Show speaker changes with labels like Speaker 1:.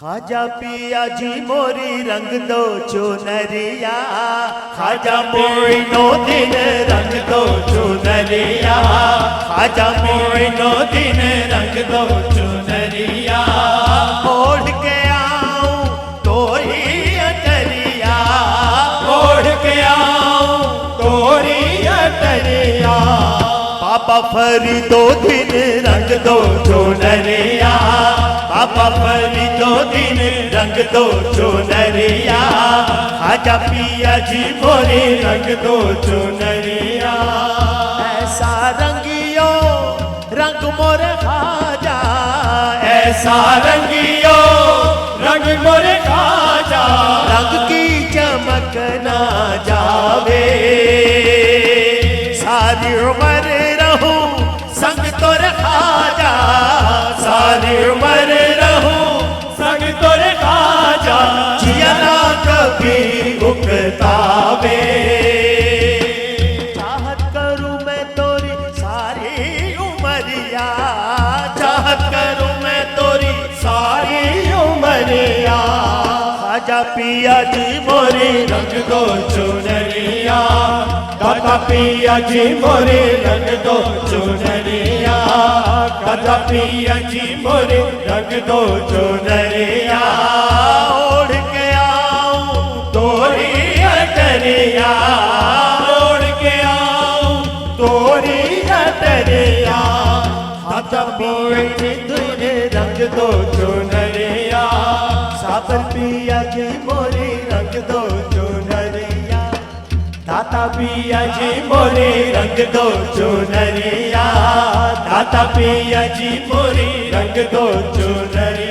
Speaker 1: खाजा पिया जी मोरी रंग दो चुनरिया, खाजा मोइनो दिन रंग दो चुनरिया, खाजा मोइनो दिन रंग दो चुनरिया। ओढ़ के आऊं तोरी अटरिया, ओढ़ के आऊं तोरी अटरिया। पापा फरी दो दिन रंग दो चुनरिया, पापा फरी दो दिन रंग दो चुनरिया। खाजा पिया जी मोरी रंग दो चुनरिया। ऐसा रंगियो रंग मोरे खाजा, ऐसा रंगियो रंग मोरे खाजा। रंग की चमक ना जावे, सारी उम्र रहूं संग तोरे खाजा, सारी उम्र रहूं संग तोरे खाजा। जिया ना कभी उकतावे, चाहत करूं मैं तोरी सारी उमरिया, चाहत करूं मैं तोरी सारी उमरिया। खाजा पिया जी मोरी रंग दो चुनरिया, दाता पिया जी मोरे रंग दो चुनरिया, दाता पिया जी मोरे रंग दो चुनरिया। ओढ़ के आऊं तोरी अटरिया, ओढ़ के आऊं तोरी अटरिया। दाता पिया जी मोरे रंग दो चुनरिया, साबर पिया जी मोरे रंग दो चुनरिया। दाता पिया जी मोरे रंग दो चुनरिया, दाता पिया जी मोरे रंग दो चुनरिया।